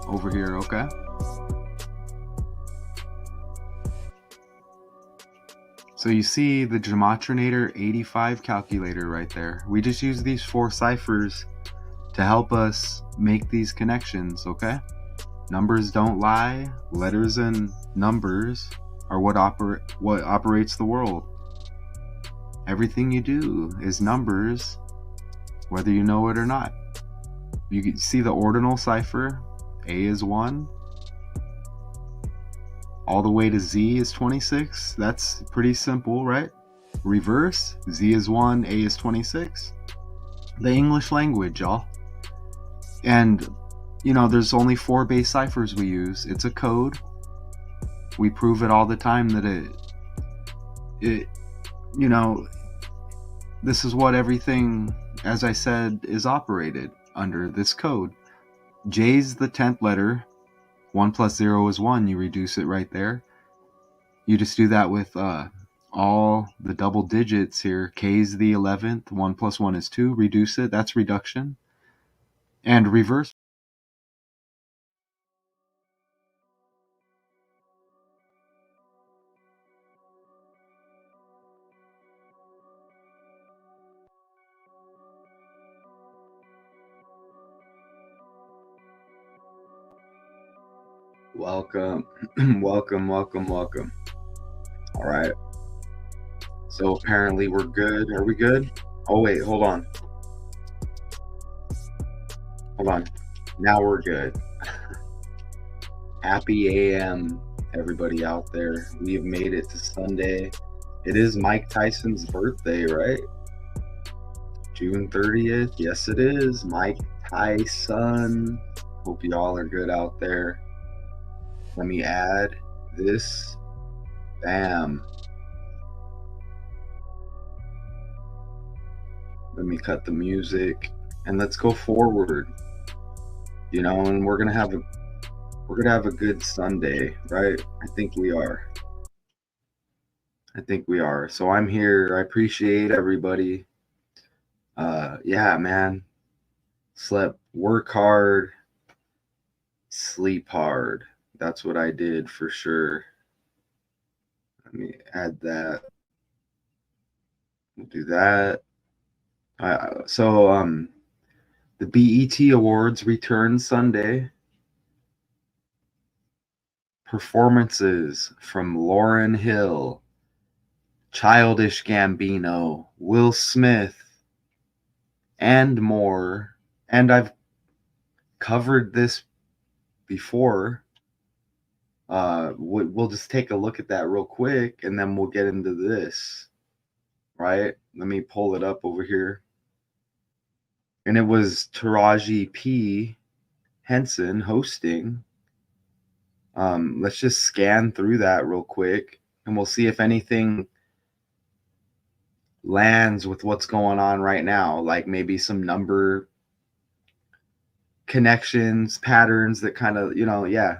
over here, okay? So you see the Gematrinator 85 calculator right there. We just use these 4 ciphers to help us make these connections, okay? Numbers don't lie. Letters and numbers are what operates the world. Everything you do is numbers, whether you know it or not. You can see the ordinal cipher. A is 1. All the way to Z is 26. That's pretty simple, right? Reverse, Z is 1, A is 26. The English language, y'all. And, there's only 4 base ciphers we use. It's a code. We prove it all the time that this is what everything, as I said, is operated under, this code. J's the 10th letter. 1 plus 0 is 1. You reduce it right there. You just do that with all the double digits here. K's the 11th. 1 plus 1 is 2. Reduce it. That's reduction. And reverse. Welcome. welcome. All right. So apparently we're good. Are we good? Oh, wait, hold on. Now we're good. Happy AM, everybody out there. We have made it to Sunday. It is Mike Tyson's birthday, right? June 30th. Yes, it is. Mike Tyson. Hope y'all are good out there. Let me add this. Bam. Let me cut the music and let's go forward. And we're gonna have a good Sunday, right? I think we are. So I'm here. I appreciate everybody. Yeah, man. Work hard, sleep hard. That's what I did for sure. Let me add that. We'll do that. The BET Awards return Sunday. Performances from Lauryn Hill, Childish Gambino, Will Smith, and more. And I've covered this before. We'll just take a look at that real quick, and then we'll get into this. Right? Let me pull it up over here. And it was Taraji P. Henson hosting. Let's just scan through that real quick, and we'll see if anything lands with what's going on right now, like maybe some number connections, patterns that kind of,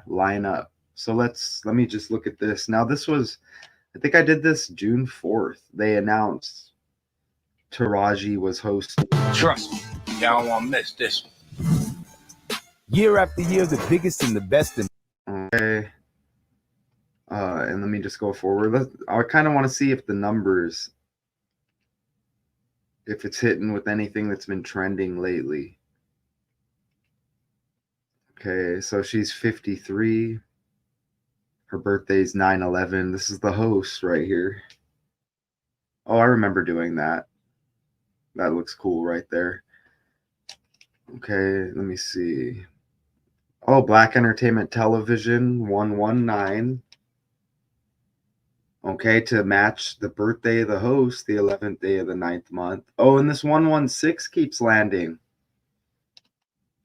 line up. So let me just look at this. Now, I think I did this June 4th. They announced Taraji was hosting. Trust me, y'all don't want to miss this one. Year after year, the biggest and the best. Okay. And let me just go forward. I kind of want to see if the numbers, if it's hitting with anything that's been trending lately. Okay, so she's 53. Her birthday's 9/11. This is the host right here. Oh, I remember doing that. That looks cool right there. Okay, let me see. Oh, Black Entertainment Television 119. Okay, to match the birthday of the host, the 11th day of the 9th month. Oh, and this 116 keeps landing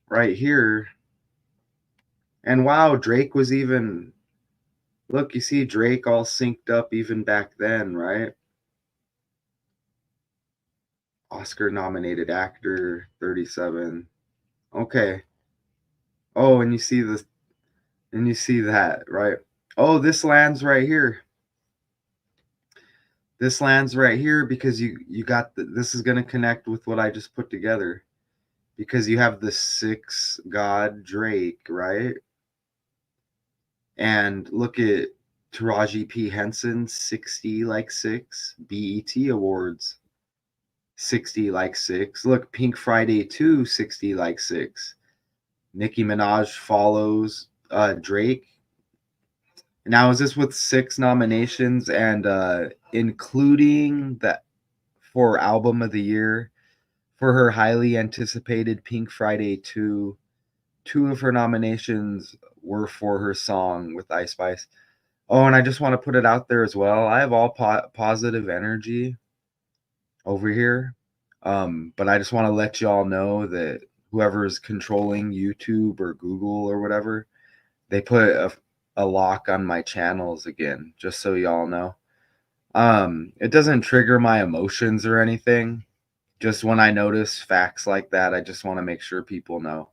right here. And wow, Drake was even, look, you see Drake all synced up even back then, right? Oscar nominated actor, 37. Okay. Oh, and you see this, and you see that, right? Oh, this lands right here. This lands right here because you got this is going to connect with what I just put together. because you have the 6 God Drake, right? And look at Taraji P. Henson, 60 like 6. BET Awards, 60 like 6. Look, Pink Friday 2, 60 like 6. Nicki Minaj follows Drake. Now, is this with 6 nominations and including the for Album of the Year for her highly anticipated Pink Friday 2? 2 of her nominations were for her song with Ice Spice. Oh, and I just want to put it out there as well. I have all positive energy over here. But I just want to let y'all know that whoever is controlling YouTube or Google or whatever, they put a lock on my channels again, just so y'all know. It doesn't trigger my emotions or anything. Just when I notice facts like that, I just want to make sure people know.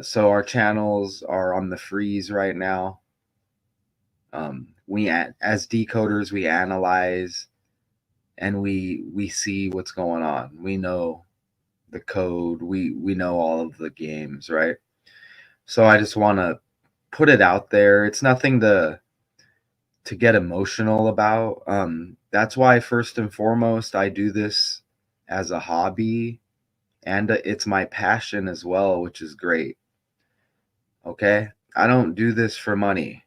So our channels are on the freeze right now. We as decoders, we analyze and we see what's going on. We know the code. We know all of the games, right? So I just want to put it out there. It's nothing to get emotional about. That's why first and foremost I do this as a hobby, and it's my passion as well, which is great. Okay? I don't do this for money.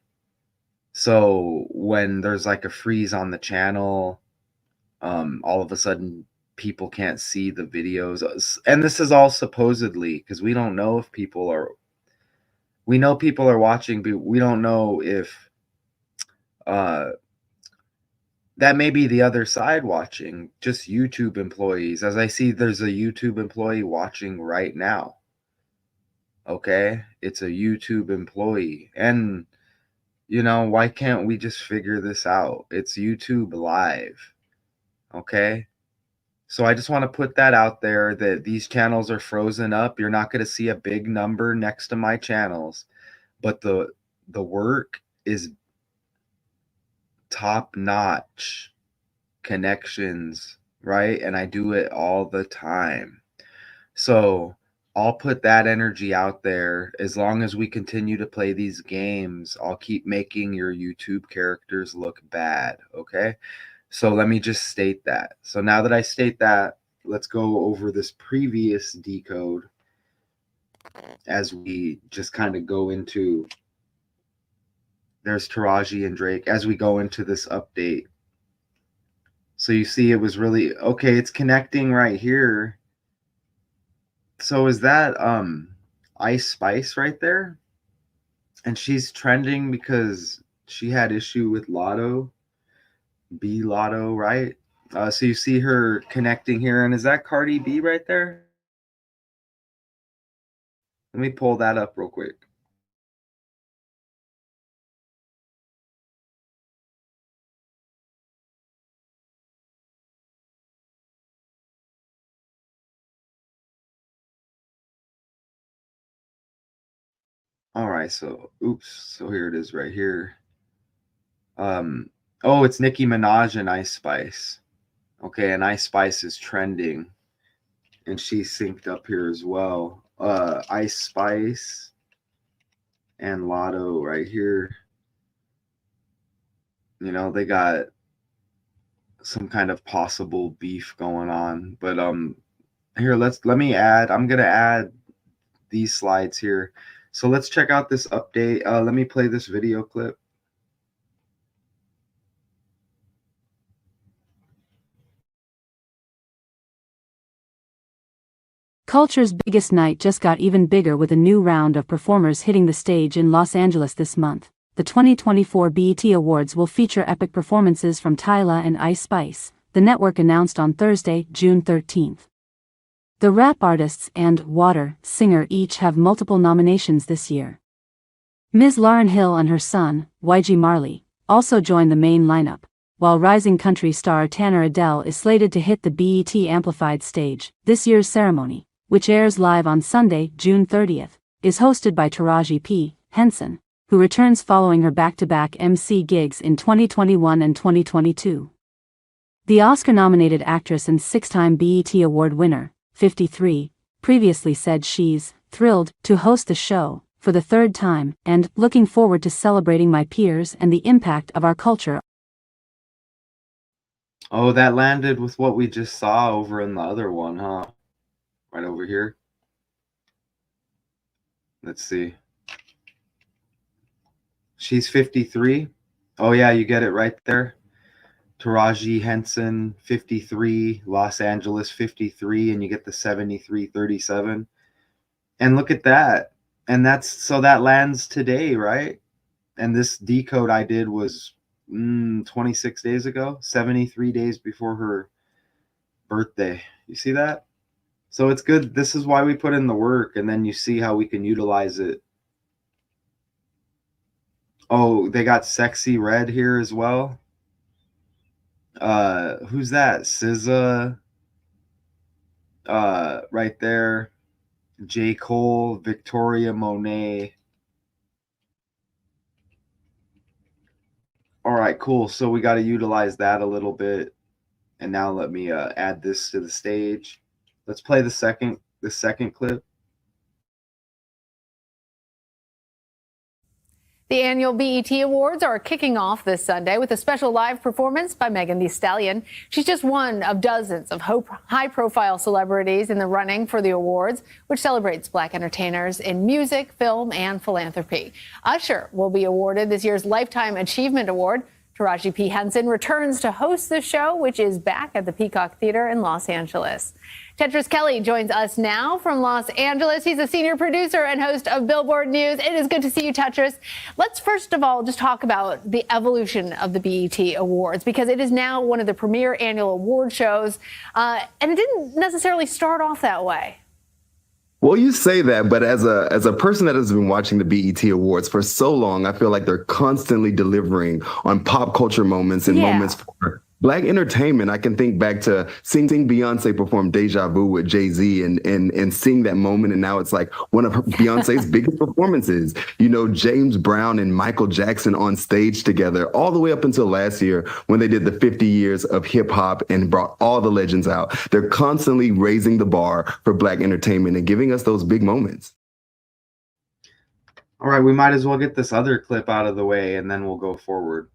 So when there's like a freeze on the channel, all of a sudden people can't see the videos, and this is all supposedly, because we don't know if people are, we know people are watching, but we don't know if that may be the other side watching, just YouTube employees. As I see, there's a YouTube employee watching right now. Okay, it's a YouTube employee, and why can't we just figure this out? It's YouTube Live. Okay, so I just want to put that out there, that these channels are frozen up. You're not going to see a big number next to my channels, but the work is top notch connections, right? And I do it all the time. So I'll put that energy out there. As long as we continue to play these games, I'll keep making your YouTube characters look bad. Okay, so let me just state that. So now that I state that, let's go over this previous decode as we just kind of go into, there's Taraji and Drake, as we go into this update. So you see it was really, okay, it's connecting right here. So is that Ice Spice right there? And she's trending because she had issue with Lotto, B Lotto, right? So you see her connecting here, and is that Cardi B right there? Let me pull that up real quick. All right, so oops, so here it is right here. Oh, it's Nicki Minaj and Ice Spice. Okay, and Ice Spice is trending, and she's synced up here as well. Ice Spice and Lotto right here. They got some kind of possible beef going on, but here, I'm gonna add these slides here. So let's check out this update. Let me play this video clip. Culture's biggest night just got even bigger with a new round of performers hitting the stage in Los Angeles this month. The 2024 BET Awards will feature epic performances from Tyla and Ice Spice, the network announced on Thursday, June 13th. The rap artists and Water singer each have multiple nominations this year. Ms. Lauryn Hill and her son, YG Marley, also join the main lineup, while rising country star Tanner Adell is slated to hit the BET Amplified stage. This year's ceremony, which airs live on Sunday, June 30th, is hosted by Taraji P. Henson, who returns following her back-to-back MC gigs in 2021 and 2022. The Oscar-nominated actress and 6-time BET Award winner, 53, previously said she's thrilled to host the show for the third time and looking forward to celebrating my peers and the impact of our culture. Oh, that landed with what we just saw over in the other one, huh? Right over here. Let's see. She's 53. Oh, yeah, you get it right there. Taraji Henson, 53. Los Angeles, 53. And you get the 73-37. And look at that. And that lands today, right? And this decode I did was 26 days ago, 73 days before her birthday. You see that? So it's good. This is why we put in the work, and then you see how we can utilize it. Oh, they got Sexy Red here as well. Who's that? SZA. Right there. J. Cole, Victoria Monet. All right, cool. So we got to utilize that a little bit. And now let me add this to the stage. Let's play the second clip. The annual BET Awards are kicking off this Sunday with a special live performance by Megan Thee Stallion. She's just one of dozens of high-profile celebrities in the running for the awards, which celebrates Black entertainers in music, film, and philanthropy. Usher will be awarded this year's Lifetime Achievement Award. Taraji P. Henson returns to host the show, which is back at the Peacock Theater in Los Angeles. Tetris Kelly joins us now from Los Angeles. He's a senior producer and host of Billboard News. It is good to see you, Tetris. Let's first of all just talk about the evolution of the BET Awards, because it is now one of the premier annual award shows, and it didn't necessarily start off that way. Well, you say that, but as a person that has been watching the BET Awards for so long, I feel like they're constantly delivering on pop culture moments and moments for Black entertainment. I can think back to seeing Beyonce perform Deja Vu with Jay-Z and seeing that moment. And now it's like one of Beyonce's biggest performances. You know, James Brown and Michael Jackson on stage together all the way up until last year when they did the 50 years of hip hop and brought all the legends out. They're constantly raising the bar for Black entertainment and giving us those big moments. All right, we might as well get this other clip out of the way and then we'll go forward.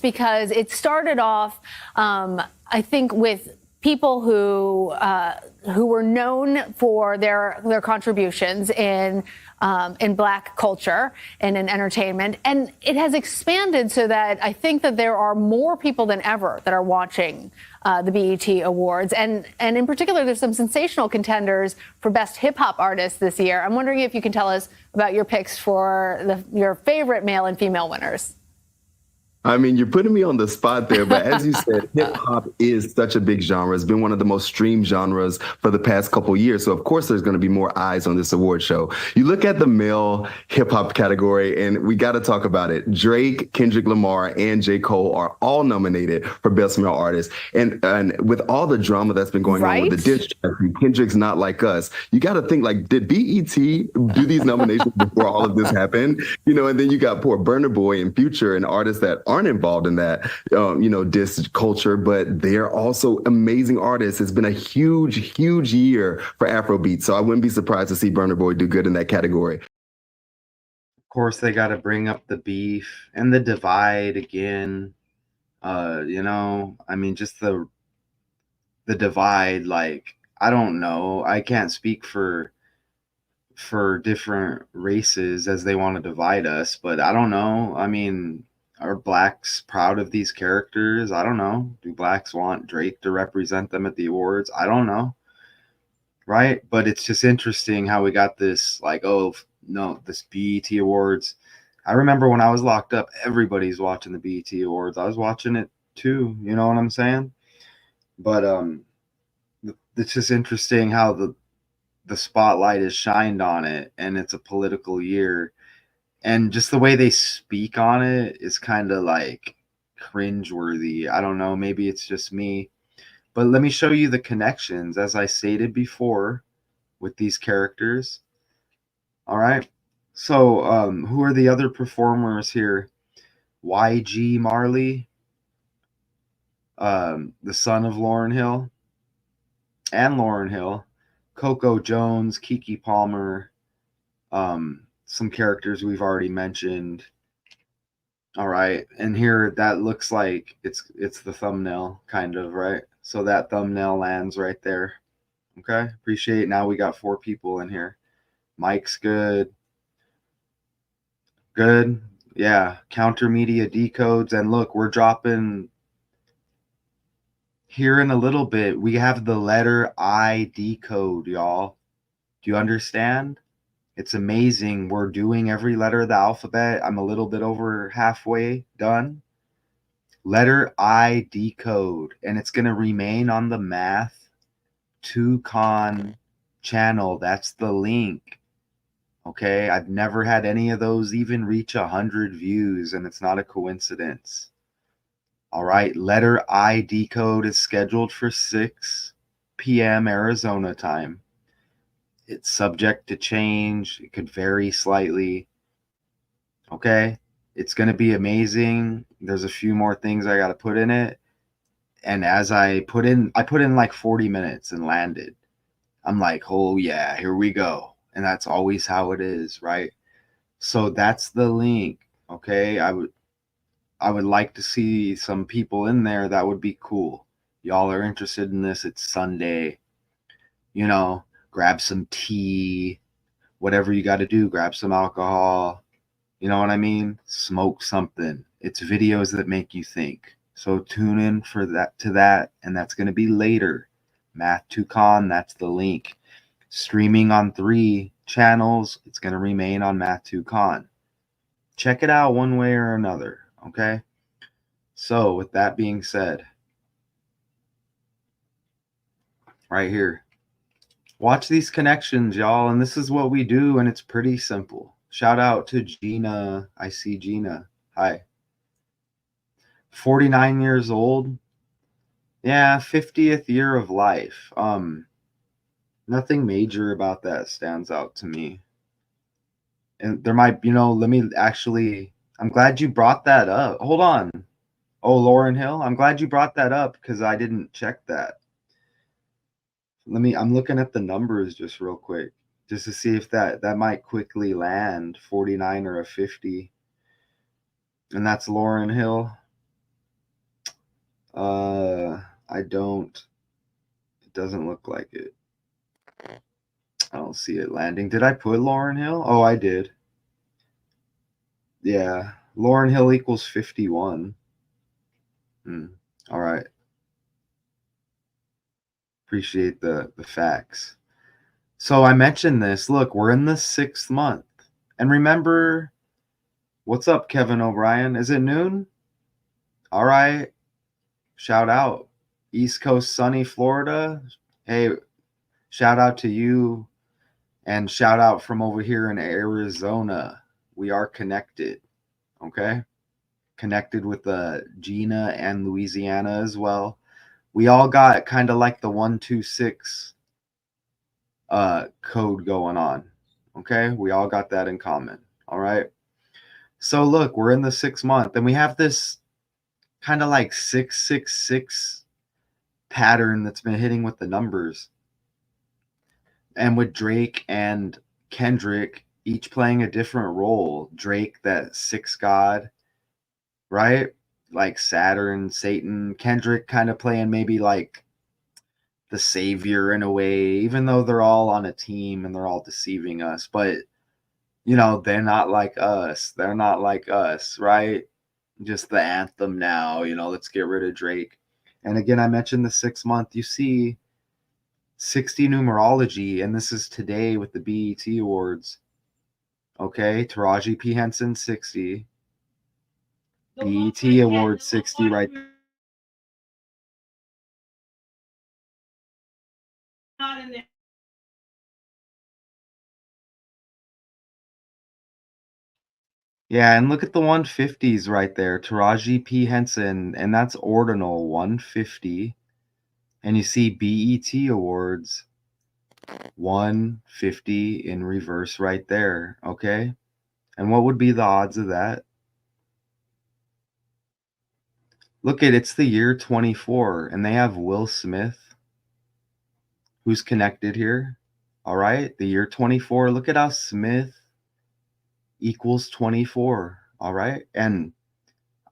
Because it started off, I think, with people who were known for their contributions in Black culture and in entertainment, and it has expanded so that I think that there are more people than ever that are watching the BET Awards, and in particular, there's some sensational contenders for Best Hip Hop Artist this year. I'm wondering if you can tell us about your picks for your favorite male and female winners. I mean, you're putting me on the spot there, but as you said, hip hop is such a big genre. It's been one of the most streamed genres for the past couple of years. So of course, there's going to be more eyes on this award show. You look at the male hip hop category and we got to talk about it. Drake, Kendrick Lamar, and J. Cole are all nominated for Best Male Artist. And with all the drama that's been going on with the diss track, Kendrick's Not Like Us, you got to think, like, did BET do these nominations before all of this happened? You know, and then you got poor Burna Boy and Future and artists that aren't involved in that, diss culture, but they're also amazing artists. It's been a huge, huge year for Afrobeat. So I wouldn't be surprised to see Burna Boy do good in that category. Of course, they got to bring up the beef and the divide again. I mean, just the divide, like, I don't know. I can't speak for different races as they want to divide us, but I don't know. I mean, are Blacks proud of these characters? I don't know. Do Blacks want Drake to represent them at the awards? I don't know. Right? But it's just interesting how we got this, like, oh, no, this BET Awards. I remember when I was locked up, everybody's watching the BET Awards. I was watching it too. You know what I'm saying? But it's just interesting how the spotlight is shined on it, and it's a political year. And just the way they speak on it is kind of like cringeworthy. I don't know. Maybe it's just me. But let me show you the connections, as I stated before, with these characters. All right. So who are the other performers here? YG Marley, the son of Lauryn Hill. and Lauryn Hill, Coco Jones, Keke Palmer, some characters we've already mentioned. All right, and here that looks like it's the thumbnail, kind of, right? So that thumbnail lands right there. Okay, appreciate it. Now we got 4 people in here. Mike's good. Good. Yeah, counter media decodes. And look, we're dropping here in a little bit. We have the letter I decode, y'all. Do you understand? It's amazing. We're doing every letter of the alphabet. I'm a little bit over halfway done. Letter I decode, and it's going to remain on the Math 2Con channel. That's the link. Okay, I've never had any of those even reach 100 views, and it's not a coincidence. All right, letter I decode is scheduled for 6 p.m. Arizona time. It's subject to change. It could vary slightly. Okay, it's going to be amazing. There's a few more things I got to put in it. And as I put in like 40 minutes and landed. I'm like, oh yeah, here we go. And that's always how it is, right? So that's the link. Okay, I would like to see some people in there. That would be cool. Y'all are interested in this. It's Sunday. You know, grab some tea, whatever you got to do. Grab some alcohol. You know what I mean? Smoke something. It's videos that make you think. So tune in for that, and that's going to be later. Math 2Con, that's the link. Streaming on 3 channels. It's going to remain on Math 2Con. Check it out one way or another, okay? So with that being said, right here, watch these connections, y'all, and this is what we do, and it's pretty simple. Shout out to Gina. I see Gina. Hi. 49 years old. Yeah, 50th year of life. Nothing major about that stands out to me. And there might, let me actually, I'm glad you brought that up. Hold on. Oh, Lauryn Hill. I'm glad you brought that up because I didn't check that. I'm looking at the numbers just real quick, just to see if that might quickly land 49 or a 50. And that's Lauryn Hill. It doesn't look like it. I don't see it landing. Did I put Lauryn Hill? Oh, I did. Yeah. Lauryn Hill equals 51. All right. Appreciate the facts. So I mentioned this. Look, we're in the 6th month. And remember, what's up, Kevin O'Brien? Is it noon? All right. Shout out. East Coast sunny Florida. Hey, shout out to you. And shout out from over here in Arizona. We are connected. Okay? Connected with Gina and Louisiana as well. We all got kind of like the 126 code going on. Okay? We all got that in common. All right? So look, we're in the 6th month and we have this kind of like 666 pattern that's been hitting with the numbers. And with Drake and Kendrick each playing a different role. Drake, that 6 god, right? Like Saturn, Satan. Kendrick kind of playing maybe like the savior in a way, even though they're all on a team and they're all deceiving us. But, they're not like us. They're not like us, right? Just the anthem now, let's get rid of Drake. And again, I mentioned the 6th month. You see 60 numerology, and this is today with the BET Awards. Okay, Taraji P. Henson 60. BET Awards 60 right there. Yeah, and look at the 150s right there. Taraji P. Henson, and that's ordinal 150. And you see BET Awards 150 in reverse right there. Okay. And what would be the odds of that? Look it's the year 24, and they have Will Smith. who's connected here. All right, the year 24. Look at how Smith equals 24. All right, and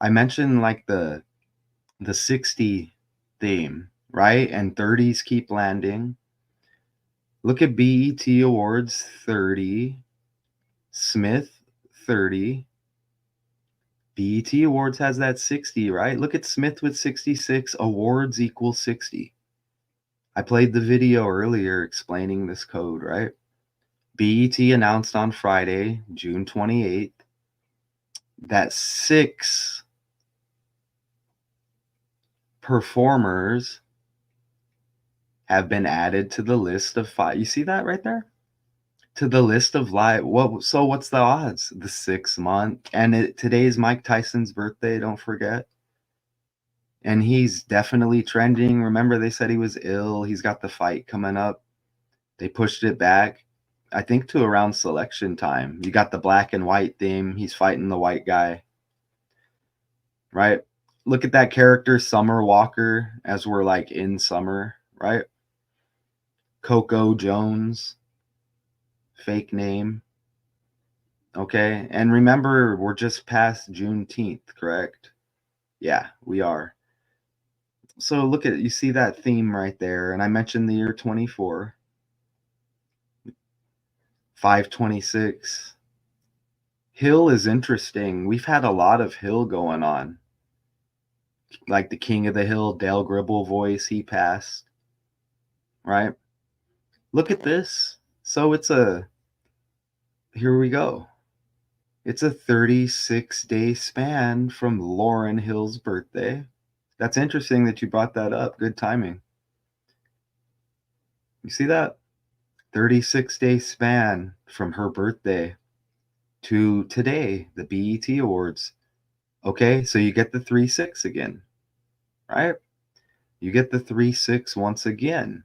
I mentioned like the 60 theme, right? And 30s keep landing. Look at BET Awards 30, Smith 30. BET Awards has that 60, right? Look at Smith with 66, awards equals 60. I played the video earlier explaining this code, right? BET announced on Friday, June 28th, that 6 performers have been added to the list of 5. You see that right there? To the list of live. So what's the odds? The 6th month. And today's Mike Tyson's birthday, don't forget. And he's definitely trending. Remember, they said he was ill. He's got the fight coming up. They pushed it back, I think, to around selection time. You got the black and white theme. He's fighting the white guy, right? Look at that character, Summer Walker, as we're like in summer, right? Coco Jones, fake name. Okay. And remember, we're just past Juneteenth, correct? Yeah, we are. So look at, you see that theme right there. And I mentioned the year 24, 526. Hill is interesting. We've had a lot of Hill going on. Like the King of the Hill, Dale Gribble voice, he passed. Right? Look at this. So here we go. It's a 36-day span from Lauryn Hill's birthday. That's interesting that you brought that up. Good timing. You see that? 36-day span from her birthday to today, the BET Awards. Okay, so you get the 3-6 again, right? You get the 3-6 once again.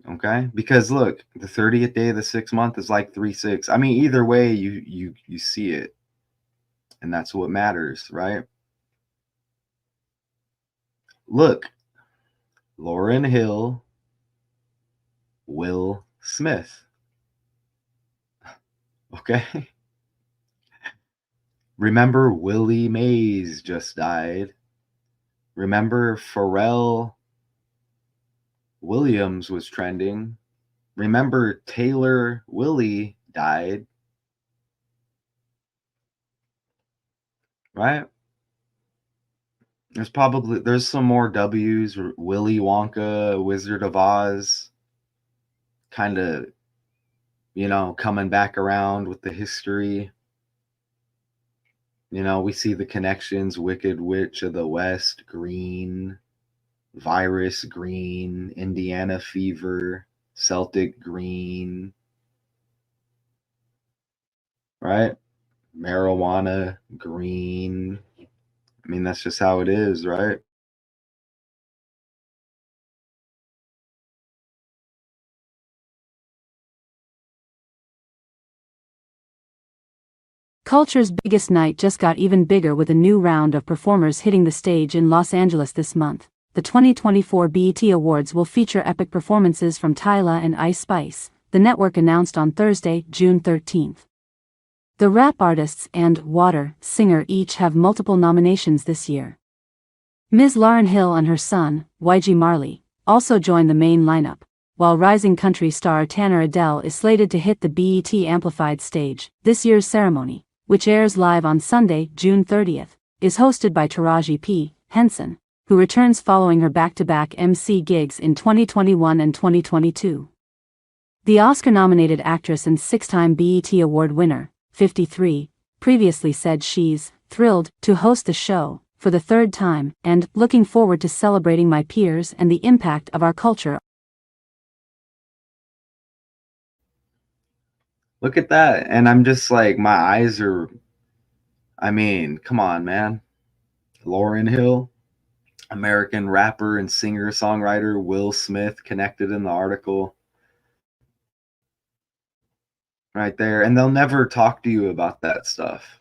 Okay, because look, the 30th day of the 6th month is like 3-6. I mean, either way, you see it, and that's what matters, right? Look, Lauryn Hill, Will Smith. Okay. Remember, Willie Mays just died. Remember, Pharrell Williams was trending. Remember, Taylor Willie died. Right? There's some more W's. Willy Wonka, Wizard of Oz, kind of, coming back around with the history. We see the connections. Wicked Witch of the West, green. Virus, green. Indiana Fever, Celtic, green. Right? Marijuana, green. I mean, that's just how it is, right? Culture's biggest night just got even bigger with a new round of performers hitting the stage in Los Angeles this month. The 2024 BET Awards will feature epic performances from Tyla and Ice Spice, the network announced on Thursday, June 13th. The rap artists and Water singer each have multiple nominations this year. Ms. Lauryn Hill and her son, YG Marley, also join the main lineup, while rising country star Tanner Adele is slated to hit the BET Amplified stage. This year's ceremony, which airs live on Sunday, June 30th, is hosted by Taraji P. Henson, who returns following her back-to-back MC gigs in 2021 and 2022. The Oscar-nominated actress and 6-time BET Award winner, 53, previously said she's thrilled to host the show for the 3rd time and looking forward to celebrating my peers and the impact of our culture. Look at that. And I'm just like, my eyes are, I mean, come on, man. Lauryn Hill, American rapper and singer-songwriter Will Smith connected in the article. Right there. And they'll never talk to you about that stuff.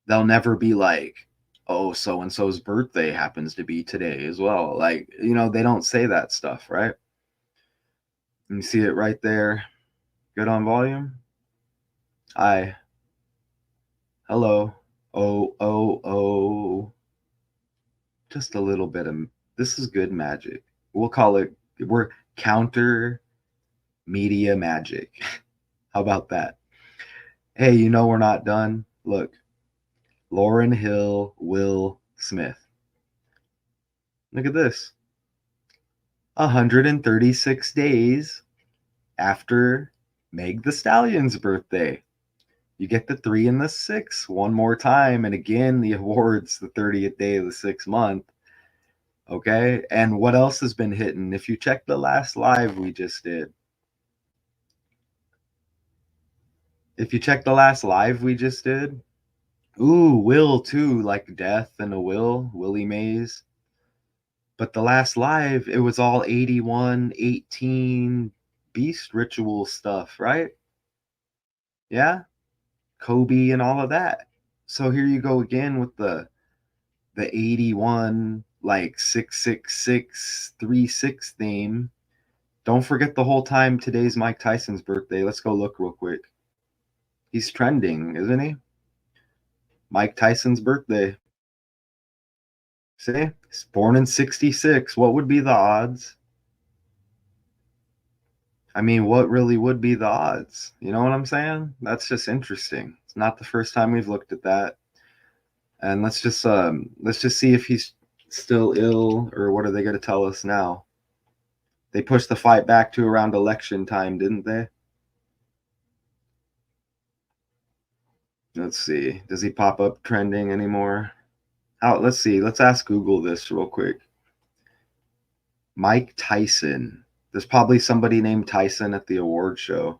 They'll never be like, oh, so and so's birthday happens to be today as well. Like, you know, they don't say that stuff, right? You see it right there. Good on volume. Hi. Hello. Oh, oh, oh. Just a little bit of this is good magic. We'll call it, we're counter media magic. How about that? Hey, you know we're not done. Look, Lauryn Hill, Will Smith. Look at this. 136 days after Meg Thee Stallion's birthday. You get the 3 and the 6 one more time. And again, the award's the 30th day of the 6th month. Okay. And what else has been hitting? If you check the last live we just did, ooh, Will too, like Death and a Will, Willie Mays. But the last live, it was all 81, 18 Beast Ritual stuff, right? Yeah. Kobe and all of that. So here you go again with the 81 like 66636 theme. Don't forget the whole time today's Mike Tyson's birthday. Let's go look real quick. He's trending, isn't he? Mike Tyson's birthday. See? He's born in 66. What would be the odds? I mean, what really would be the odds? You know what I'm saying? That's just interesting. It's not the first time we've looked at that. And let's just see if he's still ill, or what are they going to tell us now? They pushed the fight back to around election time, didn't they? Let's see. Does he pop up trending anymore? Oh, let's see. Let's ask Google this real quick. Mike Tyson. There's probably somebody named Tyson at the award show.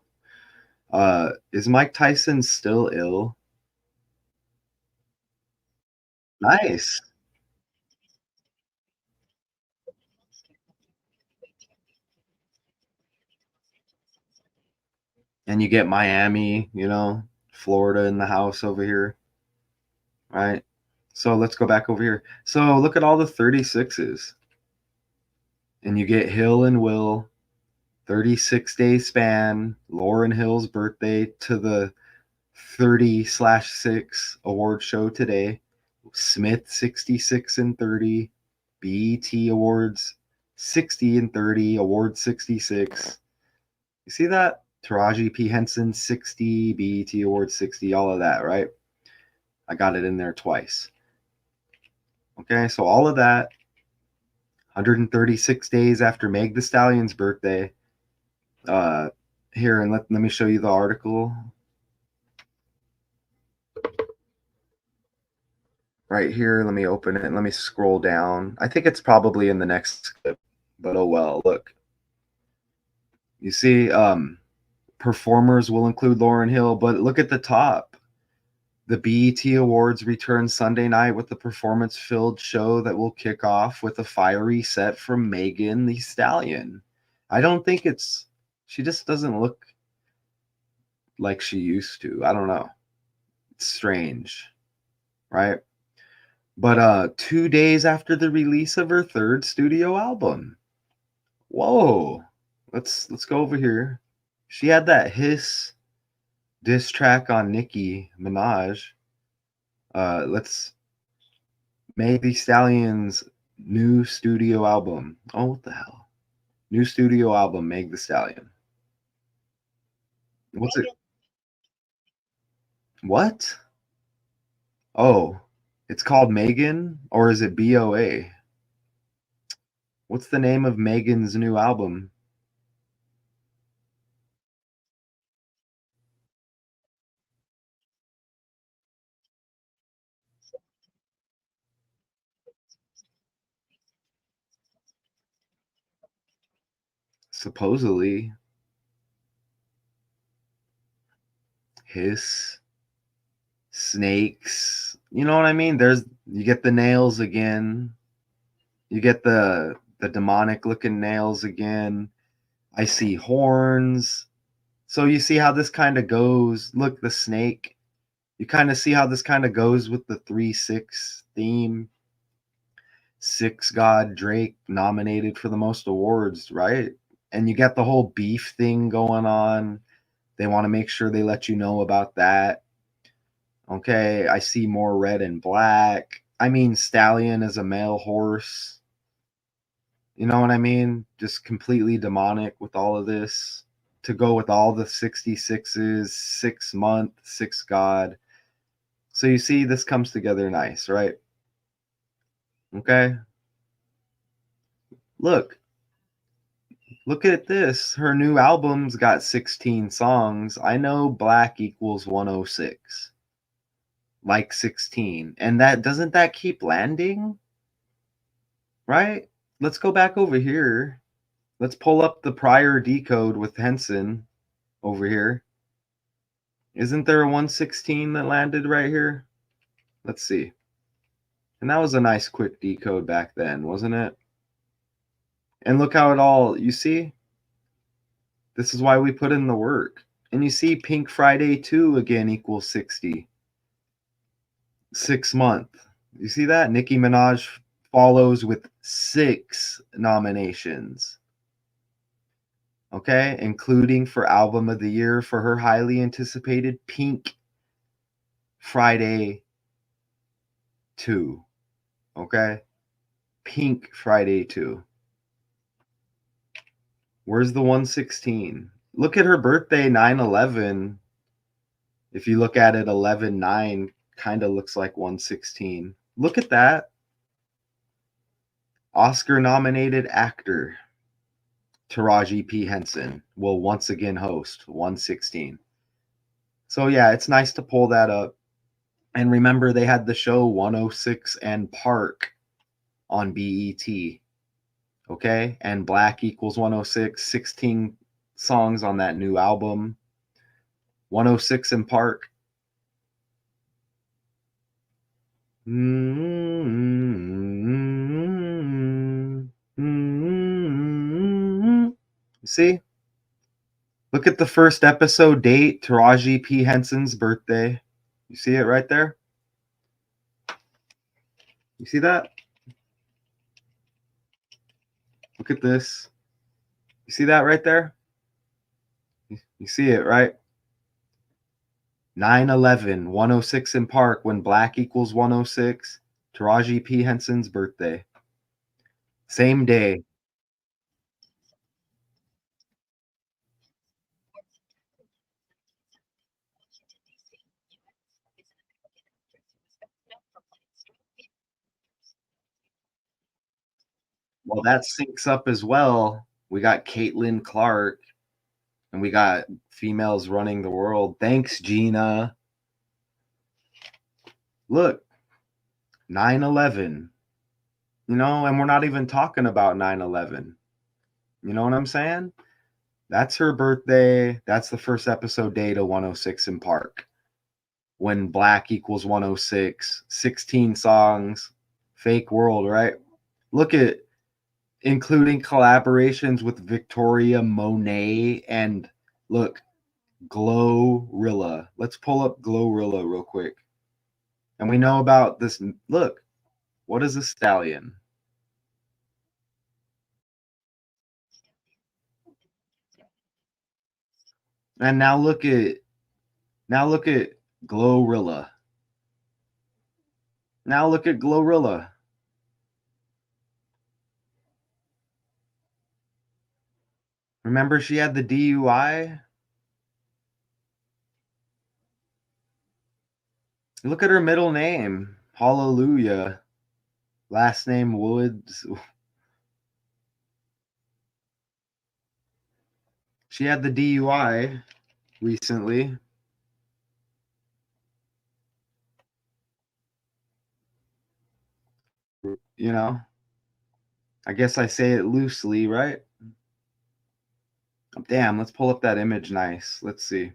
Is Mike Tyson still ill? Nice. And you get Miami, you know, Florida in the house over here, right? So let's go back over here. So look at all the 36s. And you get Hill and Will, 36-day span, Lauryn Hill's birthday to the 30/6 award show today. Smith 66 and 30, BET Awards 60 and 30, Award 66. You see that? Taraji P. Henson 60, BET Awards 60, all of that, right? I got it in there twice. Okay, so all of that, 136 days after Meg Thee Stallion's birthday. Here, and let me show you the article. Right here, let me open it and let me scroll down. I think it's probably in the next clip, but oh well. Look, you see, performers will include Lauryn Hill, but look at the top. The BET Awards return Sunday night with a performance-filled show that will kick off with a fiery set from Megan Thee Stallion. I don't think she just doesn't look like she used to. I don't know. It's strange, right? But 2 days after the release of her third studio album. Whoa. Let's go over here. She had that Hiss diss track on Nicki Minaj. Let's Meg Thee Stallion's new studio album. Oh, what the hell? New studio album, Meg Thee Stallion. What's it? What? Oh, it's called Megan, or is it BOA? What's the name of Megan's new album? Supposedly Hiss, Snakes. You know what I mean? You get the nails again. You get the demonic looking nails again. I see horns. So you see how this kind of goes. Look, the snake. You kind of see how this kind of goes with the 3-6 theme. 6 God Drake nominated for the most awards, right? And you got the whole beef thing going on. They want to make sure they let you know about that. Okay, I see more red and black. I mean, Stallion is a male horse. You know what I mean? Just completely demonic with all of this. To go with all the 66s, 6 month, 6 God. So you see, this comes together nice, right? Okay. Look at this. Her new album's got 16 songs. I know black equals 106. Like 16. And that doesn't that keep landing? Right? Let's go back over here. Let's pull up the prior decode with Henson over here. Isn't there a 116 that landed right here? Let's see. And that was a nice quick decode back then, wasn't it? And look how it all, you see? This is why we put in the work. And you see Pink Friday 2 again equals 60. 6 month. You see that? Nicki Minaj follows with 6 nominations. Okay, including for Album of the Year for her highly anticipated Pink Friday 2. Okay? Pink Friday 2. Where's the 116? Look at her birthday, 9/11. If you look at it, 11/9 kind of looks like 116. Look at that. Oscar-nominated actor Taraji P. Henson will once again host 116. So yeah, it's nice to pull that up. And remember, they had the show 106 and Park on BET. Okay? And Black equals 106, 16 songs on that new album. 106 and Park. See? Look at the first episode date, Taraji P. Henson's birthday. You see it right there? You see that? Look at this. You see that right there? You see it, right? 9/11, 106 in Park, when Black equals 106, Taraji P. Henson's birthday. Same day. Well, that syncs up as well. We got Caitlin Clark, and we got females running the world. Thanks, Gina. Look, 9/11. You know, and we're not even talking about 9/11. You know what I'm saying? That's her birthday. That's the first episode date of 106 in Park. When Black equals 106, 16 songs, fake world, right? Look at including collaborations with Victoria Monet and look, Glorilla. Let's pull up Glorilla real quick. And we know about this. Look, what is a stallion? And now look at Glorilla. Now look at Glorilla. Remember she had the DUI? Look at her middle name. Hallelujah. Last name Woods. She had the DUI recently. You know, I guess I say it loosely, right? Damn, let's pull up that image nice. Let's see.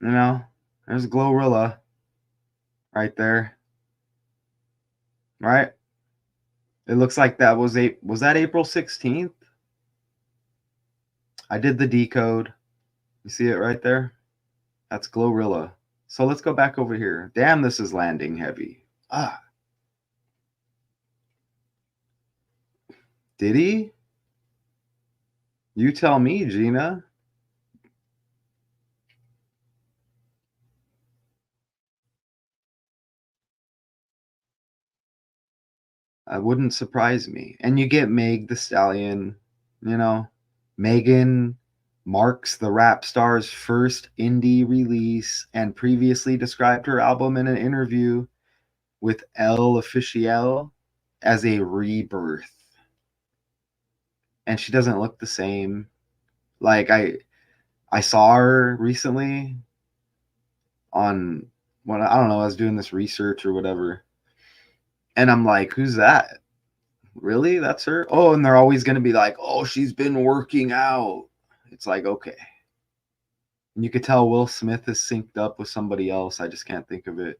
You know, there's Glorilla right there. Right? It looks like that was that April 16th? I did the decode. You see it right there? That's Glorilla. So let's go back over here. Damn, this is landing heavy. Ah. Did he? You tell me, Gina. That wouldn't surprise me. And you get Meg the Stallion, you know. Megan marks the rap star's first indie release and previously described her album in an interview with El Officiel as a rebirth. And she doesn't look the same. Like I saw her recently on when I don't know, I was doing this research or whatever. And I'm like, who's that? Really? That's her? Oh, and they're always going to be like, oh, she's been working out. It's like, okay. And you could tell Will Smith is synced up with somebody else. I just can't think of it.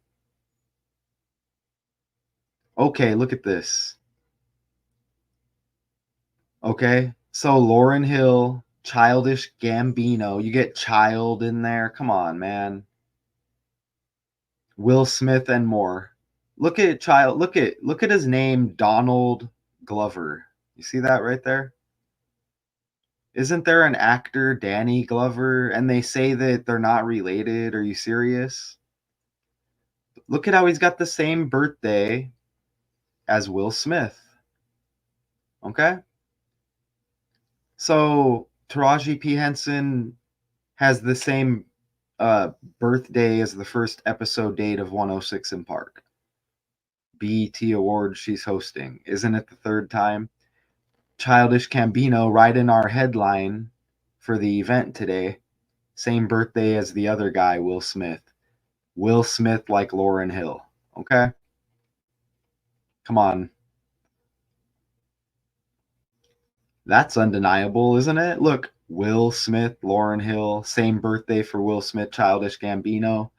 Okay, look at this. Okay, so Lauryn Hill, Childish Gambino. You get Child in there. Come on, man. Will Smith and more. Look at Child. Look at his name, Donald Glover. You see that right there? Isn't there an actor, Danny Glover, and they say that they're not related? Are you serious? Look at how he's got the same birthday as Will Smith. Okay? So Taraji P. Henson has the same birthday as the first episode date of 106 in Park. BET Awards she's hosting. Isn't it the third time? Childish Gambino right in our headline for the event today. Same birthday as the other guy, Will Smith. Will Smith like Lauryn Hill. Okay? Come on. That's undeniable, isn't it? Look, Will Smith, Lauryn Hill, same birthday for Will Smith, Childish Gambino.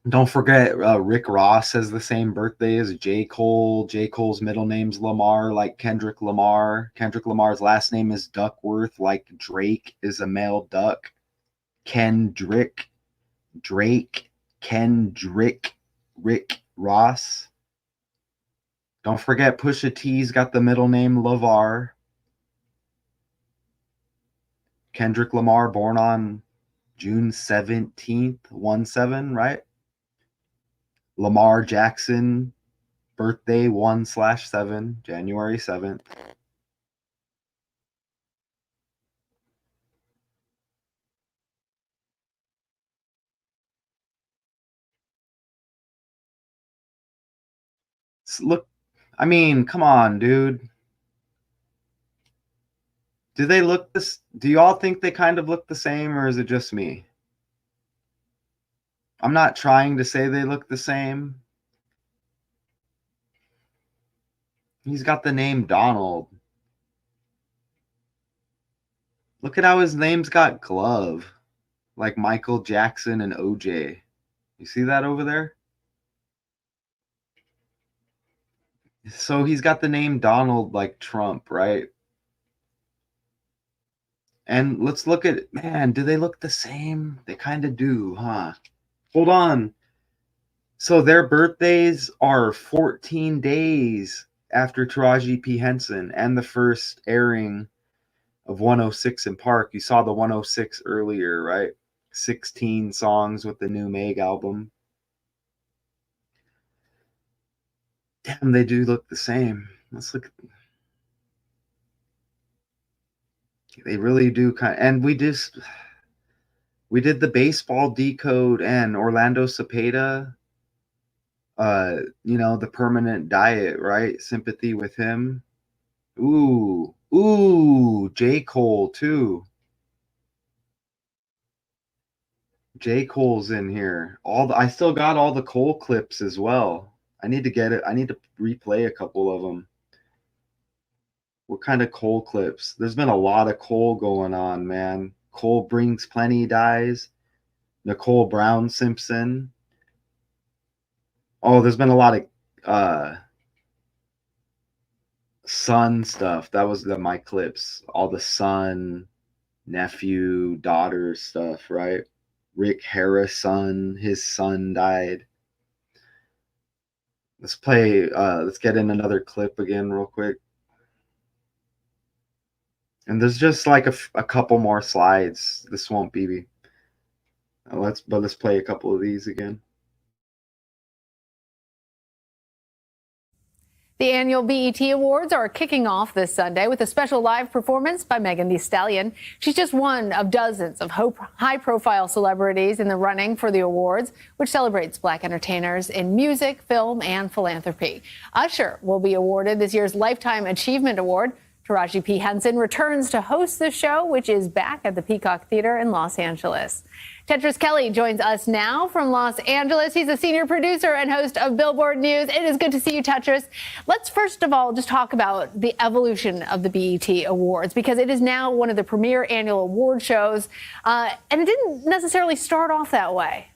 Don't forget, Rick Ross has the same birthday as J. Cole. J. Cole's middle name's Lamar, like Kendrick Lamar. Kendrick Lamar's last name is Duckworth, like Drake is a male duck. Kendrick, Drake, Kendrick, Rick Ross. Don't forget, Pusha T's got the middle name LaVar. Kendrick Lamar, born on June 17th, 1-7, right? Lamar Jackson, birthday 1/7, January 7th. Look, I mean, come on, dude. Do they look this? Do y'all think they kind of look the same, or is it just me? I'm not trying to say they look the same. He's got the name Donald. Look at how his name's got glove, like Michael Jackson and OJ. You see that over there? So he's got the name Donald like Trump, right? And let's look at, man, do they look the same? They kind of do, huh? Hold on. So their birthdays are 14 days after Taraji P. Henson and the first airing of 106 in Park. You saw the 106 earlier, right? 16 songs with the new Meg album. Damn, they do look the same. Let's look. They really do and we did the baseball decode and Orlando Cepeda, the permanent diet, right? Sympathy with him. Ooh, J. Cole too. J. Cole's in here. I still got all the Cole clips as well. I need to get it. I need to replay a couple of them. What kind of Cole clips? There's been a lot of Cole going on, man. Cole Brings Plenty dies. Nicole Brown Simpson. Oh, there's been a lot of Sun stuff. That was my clips. All the Sun, nephew, daughter stuff, right? Rick Harris' son, his son died. Let's get in another clip again real quick. And there's just like a couple more slides. This won't be. Let's play a couple of these again. The annual BET Awards are kicking off this Sunday with a special live performance by Megan Thee Stallion. She's just one of dozens of high-profile celebrities in the running for the awards, which celebrates Black entertainers in music, film, and philanthropy. Usher will be awarded this year's Lifetime Achievement Award. Taraji P. Henson returns to host the show, which is back at the Peacock Theater in Los Angeles. Tetris Kelly joins us now from Los Angeles. He's a senior producer and host of Billboard News. It is good to see you, Tetris. Let's first of all just talk about the evolution of the BET Awards, because it is now one of the premier annual award shows, and it didn't necessarily start off that way.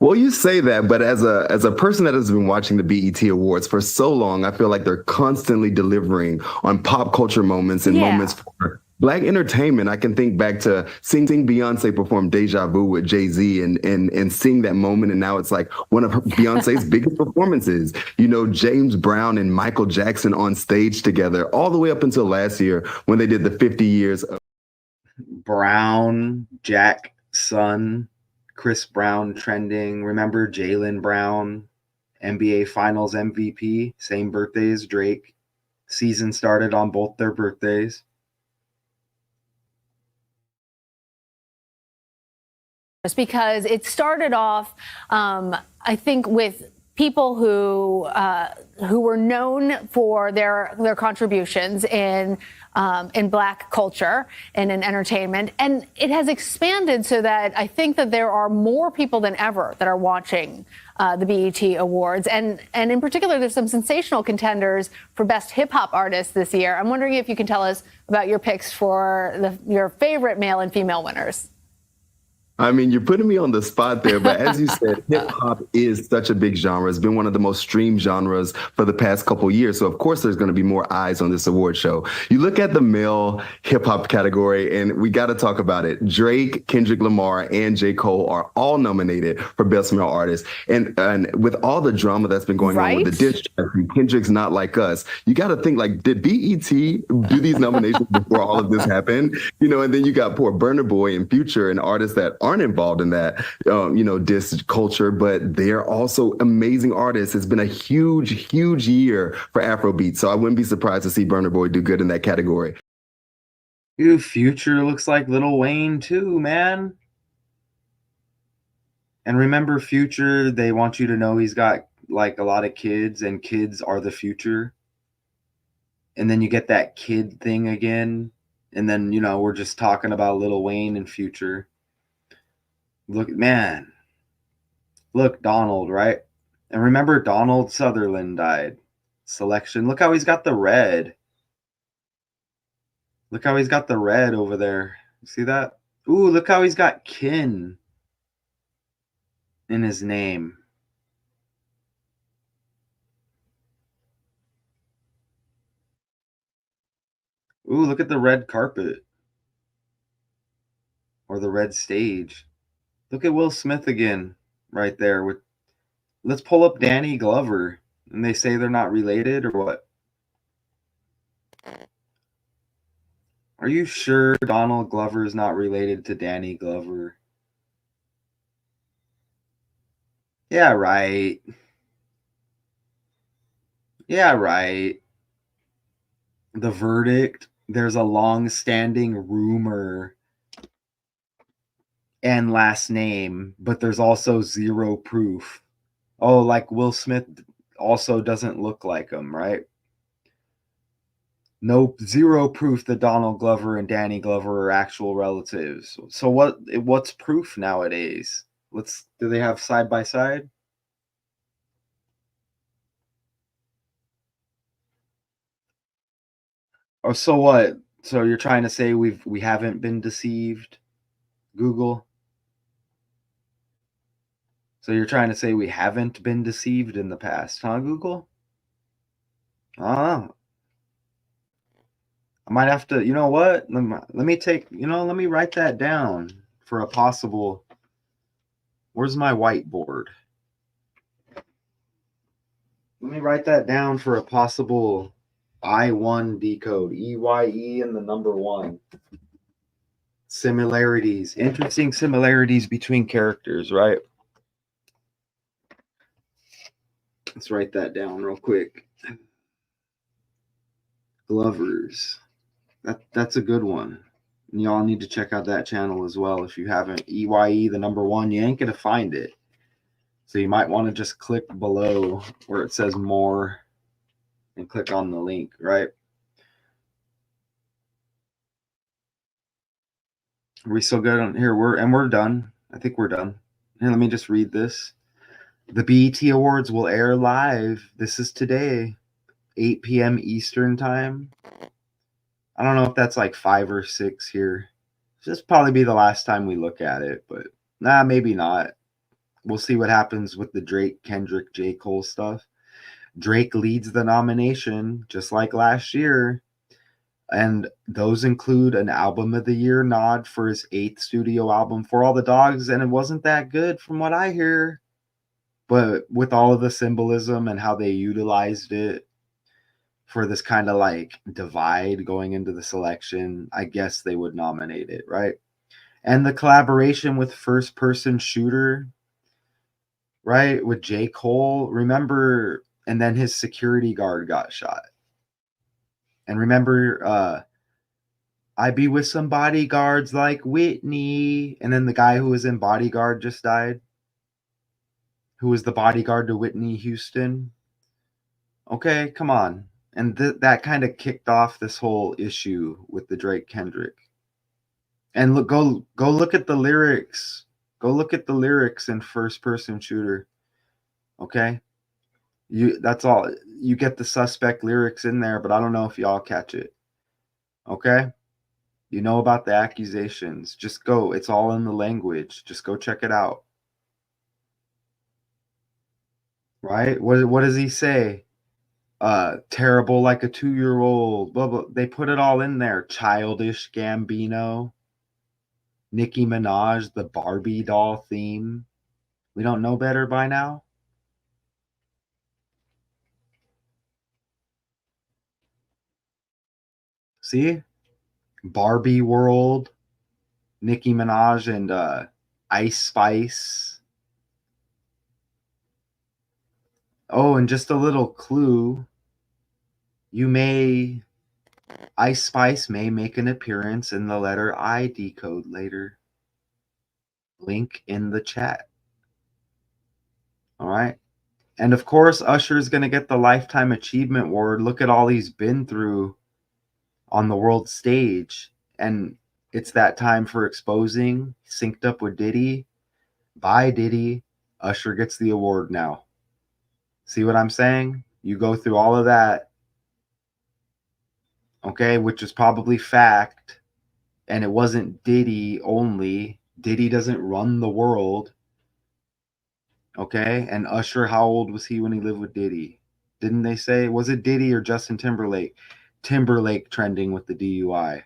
Well, you say that, but as a person that has been watching the BET Awards for so long, I feel like they're constantly delivering on pop culture moments and moments for Black entertainment. I can think back to seeing Beyonce perform Deja Vu with Jay-Z and seeing that moment. And now it's like one of Beyonce's biggest performances. You know, James Brown and Michael Jackson on stage together all the way up until last year when they did the 50 years of Brown, Jackson, Chris Brown trending. Remember Jaylen Brown, NBA Finals MVP, same birthday as Drake. Season started on both their birthdays. Because it started off, I think, with people who were known for their contributions in Black culture and in entertainment, and it has expanded so that I think that there are more people than ever that are watching the BET Awards, and in particular, there's some sensational contenders for Best Hip Hop Artist this year. I'm wondering if you can tell us about your picks for your favorite male and female winners. I mean, you're putting me on the spot there, but as you said, hip hop is such a big genre. It's been one of the most streamed genres for the past couple of years. So of course there's going to be more eyes on this award show. You look at the male hip hop category and we got to talk about it. Drake, Kendrick Lamar, and J. Cole are all nominated for Best Male Artist. And with all the drama that's been going on with the diss track, Kendrick's Not Like Us, you got to think, like, did BET do these nominations before all of this happened? You know, and then you got poor Burna Boy and Future and artists that aren't involved in that, diss culture, but they're also amazing artists. It's been a huge, huge year for Afrobeat, so I wouldn't be surprised to see Burna Boy do good in that category. Dude, Future looks like Lil Wayne too, man. And remember, Future, they want you to know he's got like a lot of kids, and kids are the future. And then you get that kid thing again, and then we're just talking about Lil Wayne and Future. Look, man. Look, Donald, right? And remember, Donald Sutherland died. Selection. Look how he's got the red. Look how he's got the red over there. See that? Ooh, look how he's got kin in his name. Ooh, look at the red carpet. Or the red stage. Look at Will Smith again, right there. Let's pull up Danny Glover. And they say they're not related, or what? Are you sure Donald Glover is not related to Danny Glover? Yeah, right. Yeah, right. The Verdict. There's a long-standing rumor and last name, but there's also zero proof. Oh, like Will Smith also doesn't look like him, right? No, zero proof that Donald Glover and Danny Glover are actual relatives. So what's proof nowadays? Do they have side by side? Oh, so what? So you're trying to say we haven't been deceived, Google? So you're trying to say we haven't been deceived in the past, huh, Google? Ah. I might have to, you know what? Let me take, let me write that down for a possible. Where's my whiteboard? Let me write that down for a possible I1 decode. EYE and the number 1. Similarities. Interesting similarities between characters, right? Let's write that down real quick. Glovers. That's a good one. And y'all need to check out that channel as well if you haven't. EYE, the number 1. You ain't going to find it. So you might want to just click below where it says more and click on the link, right? Are we still good on here? We're done. I think we're done. Here, let me just read this. The BET Awards will air live. This is today, 8 p.m. Eastern time. I don't know if that's like 5 or 6 here. This probably be the last time we look at it, but maybe not. We'll see what happens with the Drake, Kendrick, J. Cole stuff. Drake leads the nomination, just like last year. And those include an Album of the Year nod for his 8th studio album, For All the Dogs. And it wasn't that good from what I hear. But with all of the symbolism and how they utilized it for this kind of like divide going into the selection, I guess they would nominate it, right? And the collaboration with First Person Shooter, right, with J. Cole, remember, and then his security guard got shot. And remember, I be with some bodyguards like Whitney, and then the guy who was in Bodyguard just died, who was the bodyguard to Whitney Houston. Okay, come on. And that kind of kicked off this whole issue with the Drake Kendrick. And look, go look at the lyrics. Go look at the lyrics in First Person Shooter. Okay? That's all. You get the suspect lyrics in there, but I don't know if y'all catch it. Okay? You know about the accusations. Just go. It's all in the language. Just go check it out. Right? What does he say? Terrible like a 2-year-old. Blah, blah. They put it all in there. Childish Gambino. Nicki Minaj, the Barbie doll theme. We don't know better by now? See? Barbie World, Nicki Minaj and Ice Spice. Oh, and just a little clue. Ice Spice may make an appearance in the letter I decode later. Link in the chat. All right. And of course, Usher is going to get the Lifetime Achievement Award. Look at all he's been through on the world stage. And it's that time for exposing. Synced up with Diddy. Bye, Diddy. Usher gets the award now. See what I'm saying? You go through all of that. Okay, which is probably fact. And it wasn't Diddy only. Diddy doesn't run the world. Okay, and Usher, how old was he when he lived with Diddy? Didn't they say, was it Diddy or Justin Timberlake? Timberlake trending with the DUI.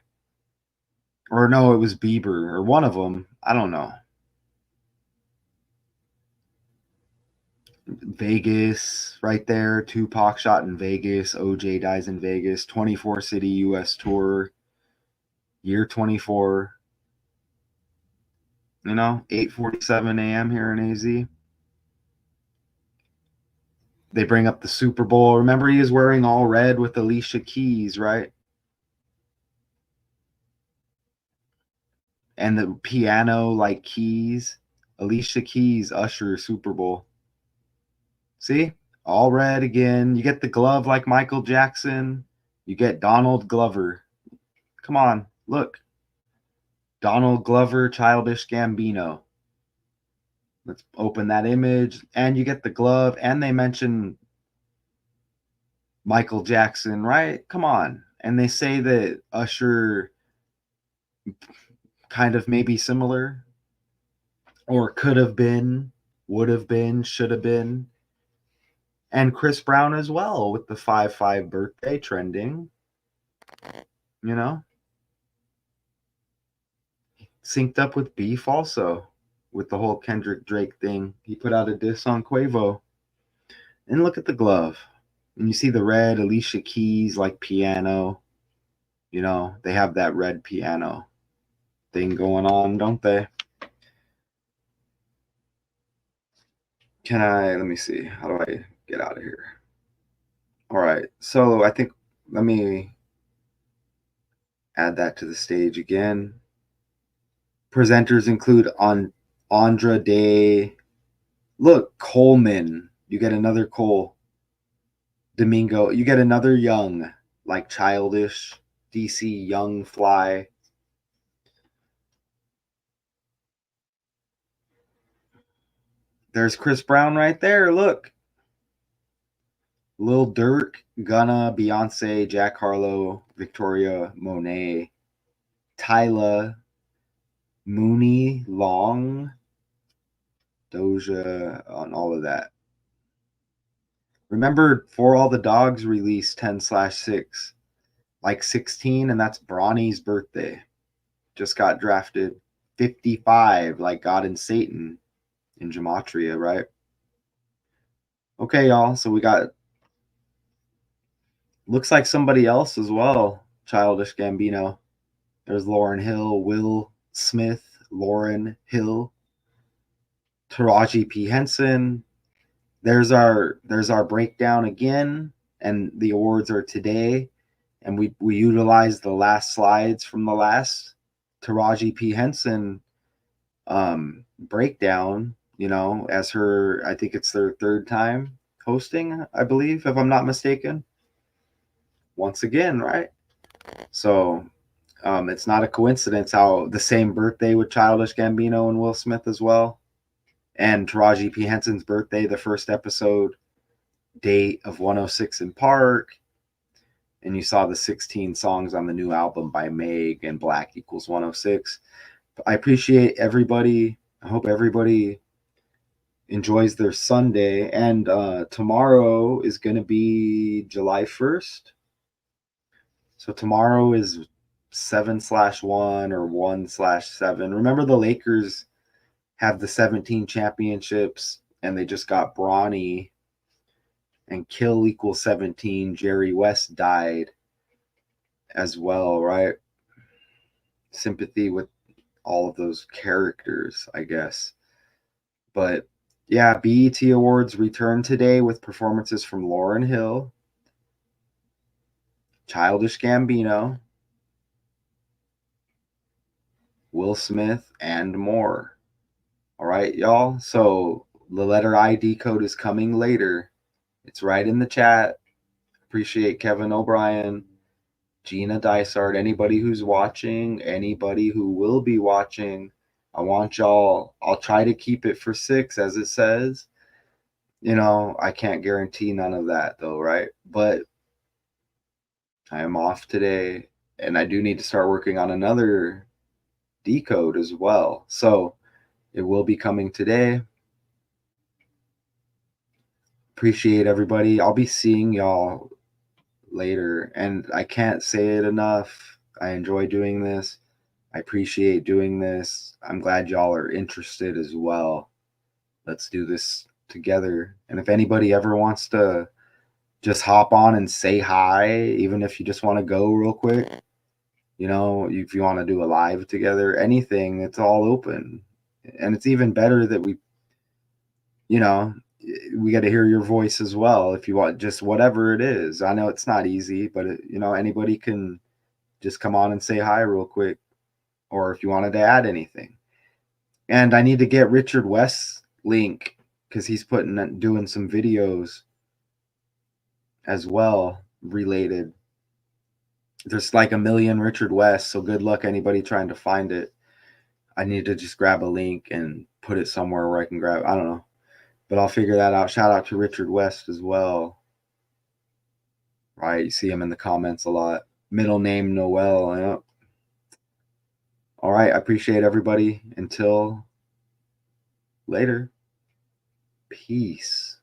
Or no, it was Bieber or one of them. I don't know. Vegas, right there. Tupac shot in Vegas. OJ dies in Vegas. 24 city US tour. Year 24. 8:47 a.m. here in AZ. They bring up the Super Bowl. Remember, he is wearing all red with Alicia Keys, right? And the piano like keys. Alicia Keys, Usher, Super Bowl. See? All red again. You get the glove like Michael Jackson. You get Donald Glover. Come on, look. Donald Glover, Childish Gambino. Let's open that image. And you get the glove. And they mention Michael Jackson, right? Come on. And they say that Usher kind of maybe similar. Or could have been, would have been, should have been. And Chris Brown as well with the 5-5 birthday trending. you know? Synced up with Beef also, with the whole Kendrick Drake thing. He put out a diss on Quavo. And look at the glove. And you see the red Alicia Keys like piano. You know, they have that red piano thing going on, don't they? Let me see. How do I get out of here? All right. So I think, let me add that to the stage again. Presenters include Andra Day. Look, Coleman. You get another Cole. Domingo. You get another Young, like Childish, DC Young Fly. There's Chris Brown right there. Look. Lil Durk, Gunna, Beyonce, Jack Harlow, Victoria Monet, Tyla, Mooney, Long, Doja, on all of that. Remember, For All the Dogs released 10/6, like 16, and that's Bronny's birthday. Just got drafted 55, like God and Satan in Gematria, right? Okay, y'all. So we got, looks like somebody else as well. Childish Gambino. There's Lauryn Hill, Will Smith, Lauryn Hill, Taraji P. Henson. There's our breakdown again, and the awards are today. And we utilized the last slides from the last Taraji P. Henson breakdown, you know, as her, I think it's their third time hosting, I believe, if I'm not mistaken. Once again, right? So it's not a coincidence how the same birthday with Childish Gambino and Will Smith as well. And Taraji P. Henson's birthday, the first episode date of 106 in Park. And you saw the 16 songs on the new album by Meg and Black Equals 106. I appreciate everybody. I hope everybody enjoys their Sunday. And tomorrow is going to be July 1st. So tomorrow is 7/1 or 1/7. Remember, the Lakers have the 17 championships, and they just got Bronny, and Kill equals 17. Jerry West died as well, right? Sympathy with all of those characters, I guess. But yeah, BET Awards return today with performances from Lauryn Hill, Childish Gambino, Will Smith, and more. All right, y'all. So the letter ID code is coming later. It's right in the chat. Appreciate Kevin O'Brien, Gina Dysart, anybody who's watching, anybody who will be watching. I want y'all, I'll try to keep it for 6, as it says. You know, I can't guarantee none of that, though, right? But I am off today, and I do need to start working on another decode as well. So it will be coming today. Appreciate everybody. I'll be seeing y'all later, and I can't say it enough. I enjoy doing this. I appreciate doing this. I'm glad y'all are interested as well. Let's do this together. And if anybody ever wants to just hop on and say hi, even if you just want to go real quick, you know, if you want to do a live together, anything, it's all open. And it's even better that we, you know, we got to hear your voice as well. If you want, just whatever it is. I know it's not easy, but you know, anybody can just come on and say hi real quick, or if you wanted to add anything. And I need to get Richard West's link, because he's doing some videos as well related. There's like a million Richard West, so good luck anybody trying to find it. I need to just grab a link and put it somewhere where I can grab, I don't know, but I'll figure that out. Shout out to Richard West as well. Right, you see him in the comments a lot. Middle name Noel. Yep. All right, I appreciate everybody. Until later, peace.